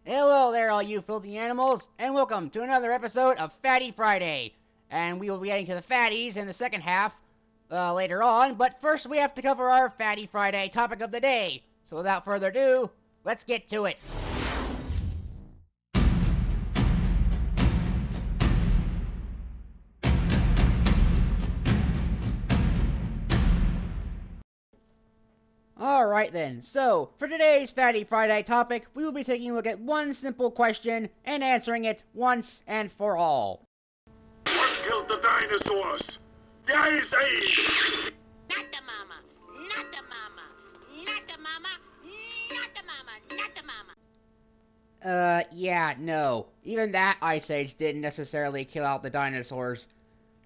Hello there, all you filthy animals, and welcome to another episode of FATI Friday. And we will be getting to the fatties in the second half later on, but first we have to cover our FATI Friday topic of the day. So without further ado, let's get to it. Alright then, so for today's FATI Friday topic, we will be taking a look at one simple question and answering it once and for all. What killed the dinosaurs? The Ice Age! Not the mama, not the mama, not the mama, not the mama, not the mama. Yeah, no. Even that Ice Age didn't necessarily kill out the dinosaurs.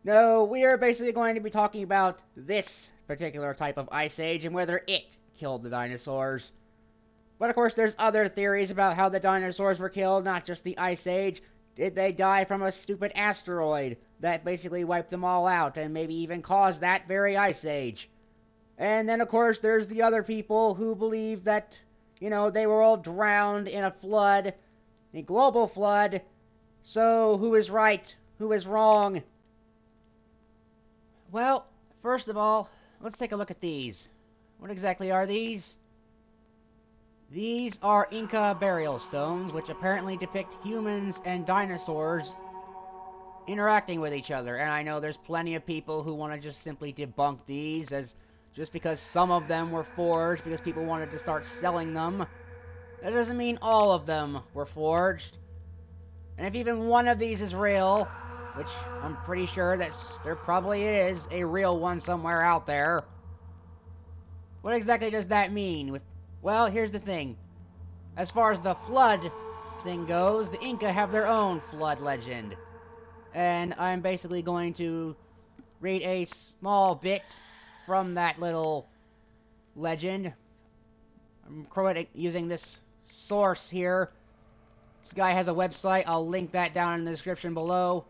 No, we are basically going to be talking about this particular type of Ice Age and whether it killed the dinosaurs. But of course, there's other theories about how the dinosaurs were killed, not just the Ice Age. Did they die from a stupid asteroid that basically wiped them all out and maybe even caused that very Ice Age? And then, of course, there's the other people who believe that, you know, they were all drowned in a flood, a global flood. So, who is right? Who is wrong? Well, first of all, let's take a look at these. What exactly are these? These are Inca burial stones, which apparently depict humans and dinosaurs interacting with each other. And I know there's plenty of people who want to just simply debunk these as just because some of them were forged because people wanted to start selling them. That doesn't mean all of them were forged. And if even one of these is real, which I'm pretty sure that there probably is a real one somewhere out there, what exactly does that mean? Well, here's the thing. As far as the flood thing goes, the Inca have their own flood legend. And I'm basically going to read a small bit from that little legend. I'm using this source here. This guy has a website. I'll link that down in the description below.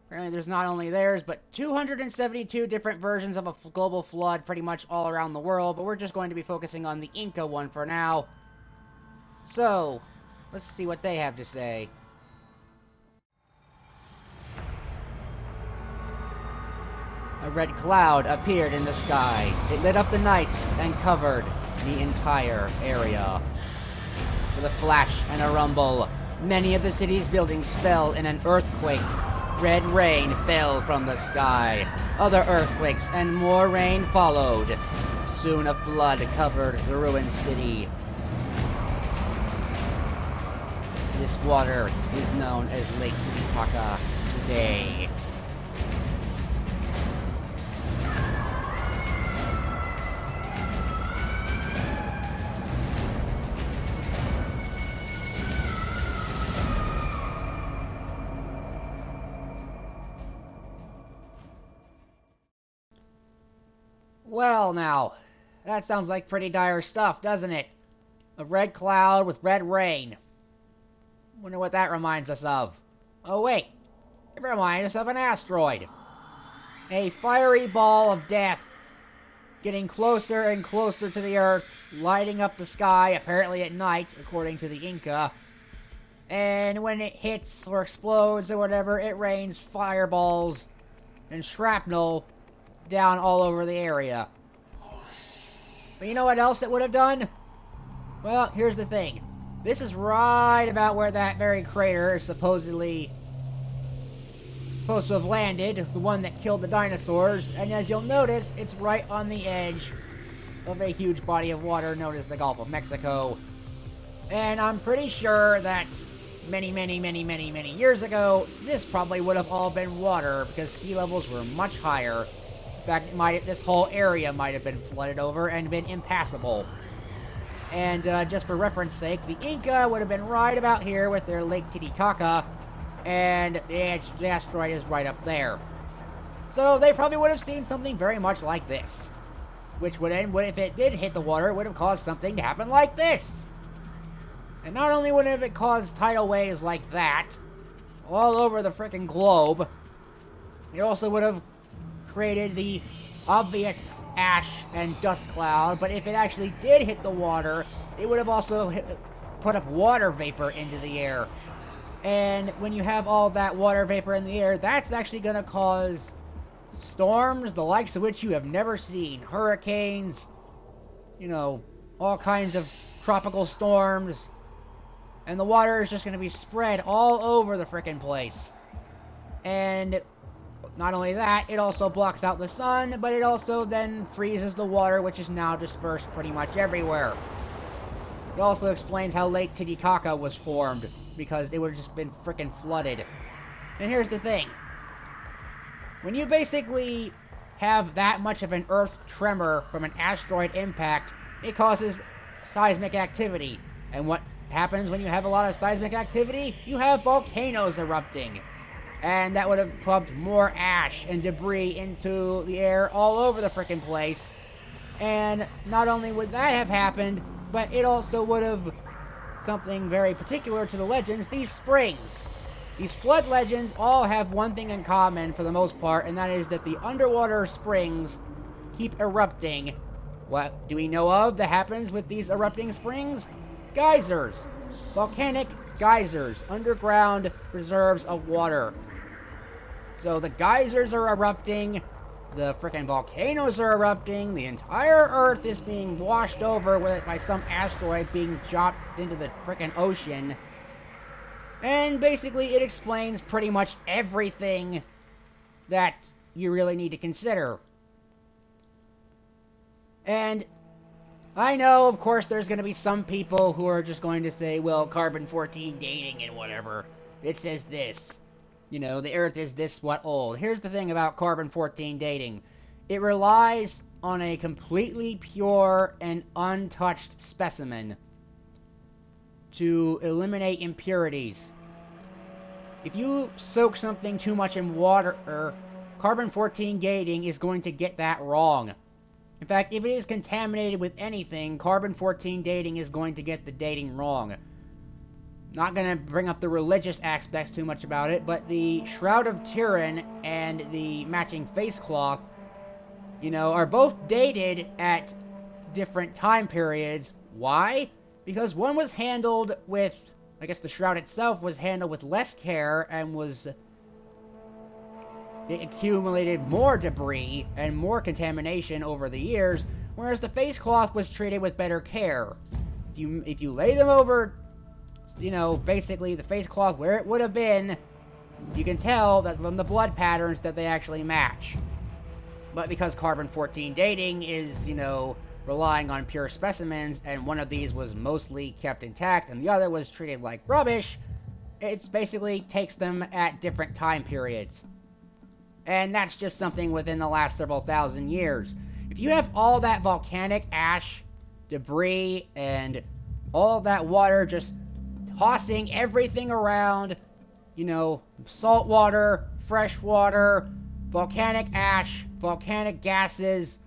Apparently there's not only theirs, but 272 different versions of a global flood pretty much all around the world, but we're just going to be focusing on the Inca one for now. So, let's see what they have to say. A red cloud appeared in the sky. It lit up the night and covered the entire area. With a flash and a rumble, many of the city's buildings fell in an earthquake. Red rain fell from the sky. Other earthquakes and more rain followed. Soon a flood covered the ruined city. This water is known as Lake Titicaca today. Well now, that sounds like pretty dire stuff, doesn't it? A red cloud with red rain. Wonder what that reminds us of. Oh wait, it reminds us of an asteroid. A fiery ball of death, getting closer and closer to the Earth, lighting up the sky, apparently at night, according to the Inca. And when it hits or explodes or whatever, it rains fireballs and shrapnel down all over the area. But you know what else it would have done? Well, here's the thing. This is right about where that very crater is supposed to have landed, the one that killed the dinosaurs, and as you'll notice, it's right on the edge of a huge body of water known as the Gulf of Mexico. And I'm pretty sure that many years ago, this probably would have all been water because sea levels were much higher. In fact, this whole area might have been flooded over and been impassable. And just for reference sake, the Inca would have been right about here with their Lake Titicaca, and the asteroid is right up there. So they probably would have seen something very much like this. Which would end, if it did hit the water, it would have caused something to happen like this. And not only would it have caused tidal waves like that, all over the frickin' globe, it also would have created the obvious ash and dust cloud, but if it actually did hit the water, it would have also put up water vapor into the air. And when you have all that water vapor in the air, that's actually going to cause storms, the likes of which you have never seen. Hurricanes, you know, all kinds of tropical storms. And the water is just going to be spread all over the frickin' place. And not only that, it also blocks out the sun, but it also then freezes the water, which is now dispersed pretty much everywhere. It also explains how Lake Titicaca was formed, because it would have just been frickin' flooded. And here's the thing. When you basically have that much of an earth tremor from an asteroid impact, it causes seismic activity. And what happens when you have a lot of seismic activity? You have volcanoes erupting. And that would have pumped more ash and debris into the air all over the frickin' place. And not only would that have happened, but it also would have something very particular to the legends, these springs. These flood legends all have one thing in common for the most part, and that is that the underwater springs keep erupting. What do we know of that happens with these erupting springs? Geysers. Volcanic geysers. Underground reserves of water. So the geysers are erupting, the frickin' volcanoes are erupting, the entire Earth is being washed over by some asteroid being dropped into the frickin' ocean. And basically it explains pretty much everything that you really need to consider. And I know, of course, there's going to be some people who are just going to say, well, carbon-14 dating and whatever. It says this. You know, the Earth is this what old. Here's the thing about carbon-14 dating. It relies on a completely pure and untouched specimen to eliminate impurities. If you soak something too much in water, carbon-14 dating is going to get that wrong. In fact, if it is contaminated with anything, carbon-14 dating is going to get the dating wrong. Not going to bring up the religious aspects too much about it, but the Shroud of Turin and the matching face cloth, you know, are both dated at different time periods. Why? Because one was handled with, I guess the shroud itself was handled with less care and it accumulated more debris and more contamination over the years, whereas the face cloth was treated with better care. If you lay them over, you know, basically the face cloth where it would have been, you can tell that from the blood patterns that they actually match. But because carbon-14 dating is, you know, relying on pure specimens, and one of these was mostly kept intact and the other was treated like rubbish, it basically takes them at different time periods. And that's just something within the last several thousand years. If you have all that volcanic ash, debris, and all that water just tossing everything around, you know, salt water, fresh water, volcanic ash, volcanic gases,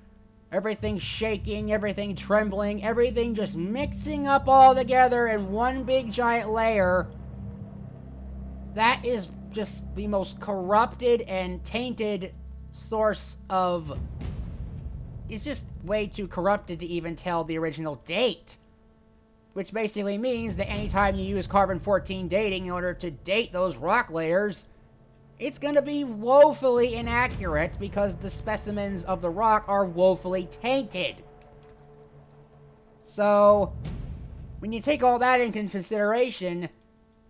everything shaking, everything trembling, everything just mixing up all together in one big giant layer, that is just the most corrupted and tainted source of... It's just way too corrupted to even tell the original date. Which basically means that anytime you use carbon-14 dating in order to date those rock layers, it's going to be woefully inaccurate because the specimens of the rock are woefully tainted. So, when you take all that into consideration,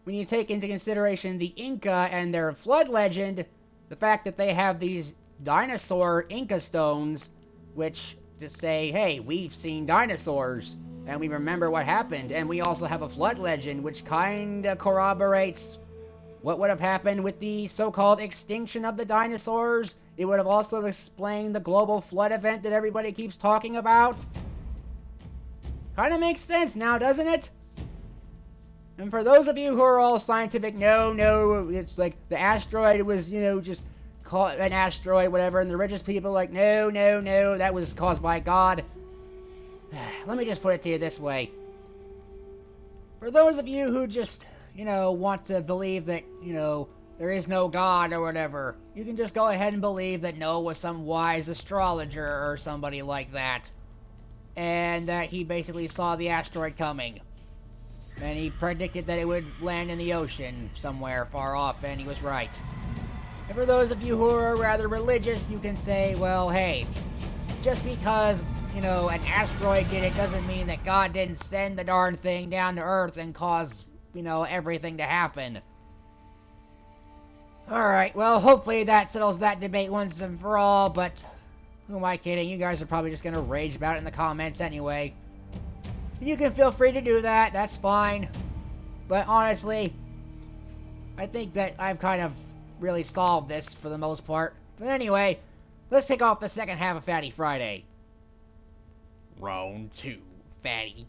when you take into consideration the Inca and their flood legend, the fact that they have these dinosaur Inca stones, which just say, hey, we've seen dinosaurs, and we remember what happened, and we also have a flood legend which kinda corroborates what would have happened with the so-called extinction of the dinosaurs. It would have also explained the global flood event that everybody keeps talking about. Kinda makes sense now, doesn't it? And for those of you who are all scientific, no, it's like the asteroid was, you know, just called an asteroid, whatever, and the richest people are like, no, that was caused by God. Let me just put it to you this way. For those of you who just, you know, want to believe that, you know, there is no God or whatever, you can just go ahead and believe that Noah was some wise astrologer or somebody like that. And that he basically saw the asteroid coming. And he predicted that it would land in the ocean somewhere far off, and he was right. And for those of you who are rather religious, you can say, well, hey, just because, you know, an asteroid did it doesn't mean that God didn't send the darn thing down to Earth and cause, you know, everything to happen. Alright, well, hopefully that settles that debate once and for all, but who am I kidding? You guys are probably just gonna rage about it in the comments anyway. You can feel free to do that, that's fine. But honestly, I think that I've kind of really solved this for the most part. But anyway, let's kick off the second half of FATI Friday. Round 2, Fatty.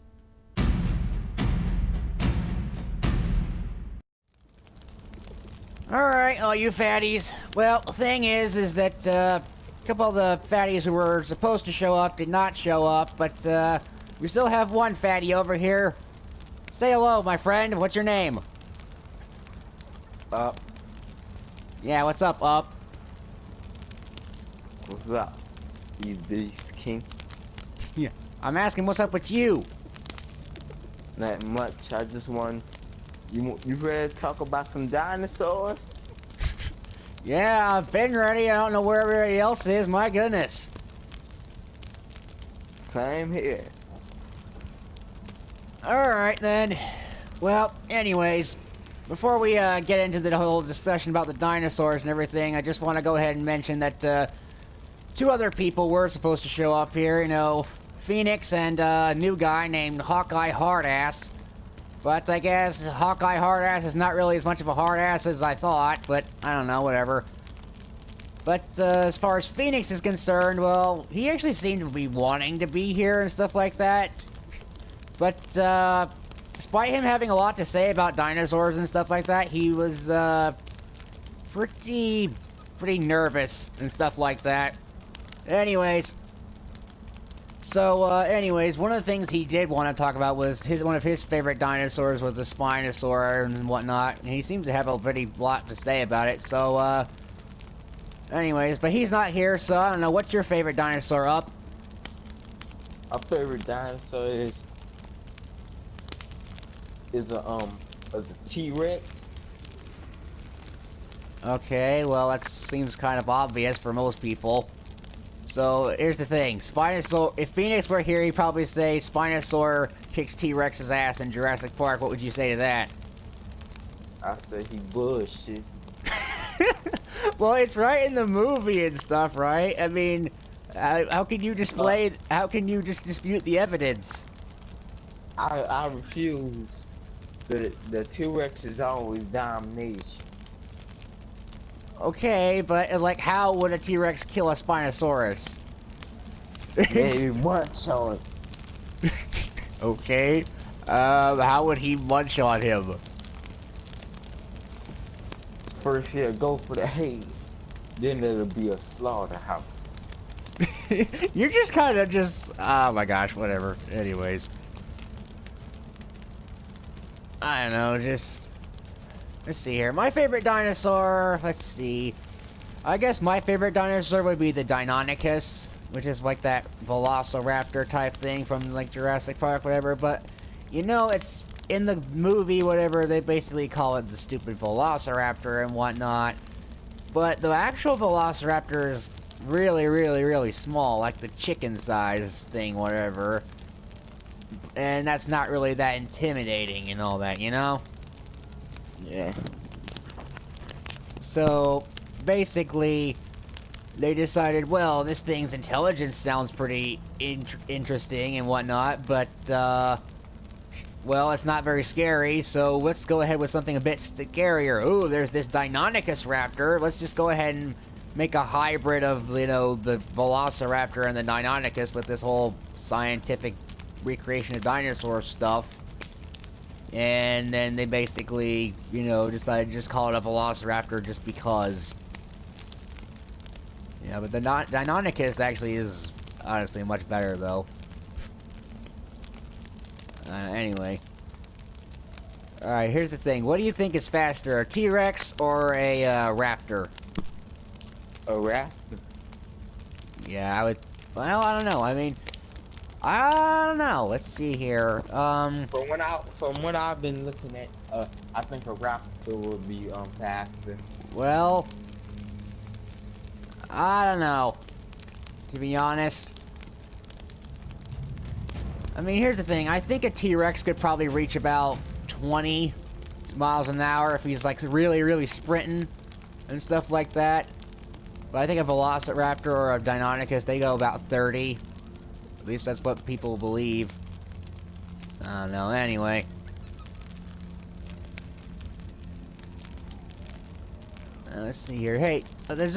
Alright, all you fatties. Well, the thing is that, a couple of the fatties who were supposed to show up did not show up, but, we still have one fatty over here. Say hello, my friend. What's your name? Up. Yeah, what's up, Up? What's up, you beast king? Yeah. I'm asking what's up with you? Not much. I just want you ready to talk about some dinosaurs? Yeah, I've been ready. I don't know where everybody else is. My goodness. Same here. Alright then. Well, anyways, before we get into the whole discussion about the dinosaurs and everything, I just want to go ahead and mention that two other people were supposed to show up here, you know, Phoenix and a new guy named Hawkeye Hardass. But I guess Hawkeye Hardass is not really as much of a hardass as I thought, but I don't know, whatever. But as far as Phoenix is concerned, well, he actually seemed to be wanting to be here and stuff like that. But despite him having a lot to say about dinosaurs and stuff like that, he was pretty nervous and stuff like that. Anyways, anyways, one of the things he did want to talk about was one of his favorite dinosaurs was the Spinosaur and whatnot, and he seems to have a pretty lot to say about it. So, anyways, but he's not here, so I don't know. What's your favorite dinosaur, Up? My favorite dinosaur is a T-Rex. Okay, well that seems kind of obvious for most people. So here's the thing, Spinosaur. If Phoenix were here, he'd probably say Spinosaur kicks T-Rex's ass in Jurassic Park. What would you say to that? I say he bullshit. Well, it's right in the movie and stuff, right? I mean, how can you display? How can you just dispute the evidence? I refuse. The T-Rex is always domination. Okay, but like, how would a T-Rex kill a Spinosaurus? Maybe munch on it. Okay, how would he munch on him? First he'll go for the head, then it'll be a slaughterhouse. You're just kind of just, oh my gosh, whatever. Anyways. I don't know, just, let's see here. My favorite dinosaur, let's see. I guess my favorite dinosaur would be the Deinonychus, which is like that velociraptor type thing from like Jurassic Park, whatever. But, you know, it's in the movie, whatever, they basically call it the stupid velociraptor and whatnot. But the actual velociraptor is really small, like the chicken size thing, whatever. And that's not really that intimidating and all that, you know? Yeah. So, basically, they decided, well, this thing's intelligence sounds pretty interesting and whatnot, but, well, it's not very scary, so let's go ahead with something a bit scarier. Ooh, there's this Deinonychus raptor. Let's just go ahead and make a hybrid of, you know, the Velociraptor and the Deinonychus with this whole scientific recreation of dinosaur stuff. And then they basically, you know, decided to just call it a Velociraptor just because. Yeah, but the Deinonychus actually is honestly much better, though. Anyway. Alright, here's the thing. What do you think is faster, a T-Rex or a raptor? A raptor? Yeah, I would... Well, I don't know. I mean, I don't know. Let's see here. From what I've been looking at, I think a raptor would be faster. Well, I don't know. To be honest. I mean, here's the thing. I think a T-Rex could probably reach about 20 miles an hour if he's like really, really sprinting and stuff like that. But I think a Velociraptor or a Deinonychus, they go about 30. At least that's what people believe. I don't know. Anyway. Let's see here. Hey, there's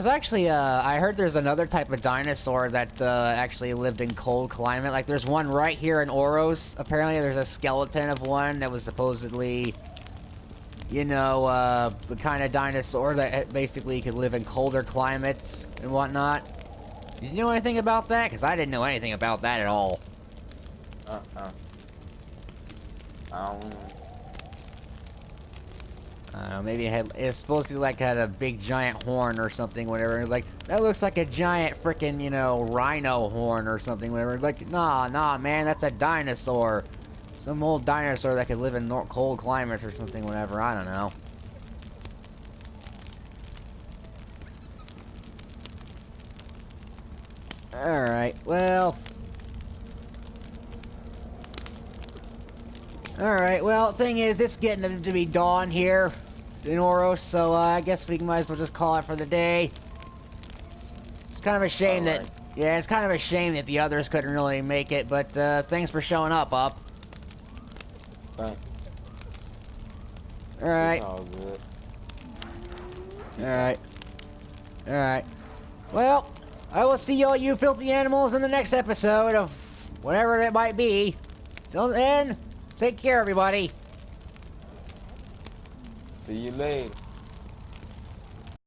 actually, I heard there's another type of dinosaur that, actually lived in cold climate. Like, there's one right here in Oros. Apparently, there's a skeleton of one that was supposedly, you know, the kind of dinosaur that basically could live in colder climates and whatnot. Did you know anything about that? Because I didn't know anything about that at all. I don't know. I don't know, maybe it's supposed to like had a big giant horn or something, whatever. Like, that looks like a giant freaking, you know, rhino horn or something, whatever. Like, nah, man, that's a dinosaur. Some old dinosaur that could live in cold climates or something, whatever. I don't know. Alright, well. Alright, well, thing is, it's getting to be dawn here in Oros, so I guess we might as well just call it for the day. It's kind of a shame that, yeah, it's kind of a shame that the others couldn't really make it, but thanks for showing up, Up. Thanks. Alright. It's all good. Alright. Alright. Well, I will see all you filthy animals in the next episode of whatever that might be. Till then, take care, everybody. See you later.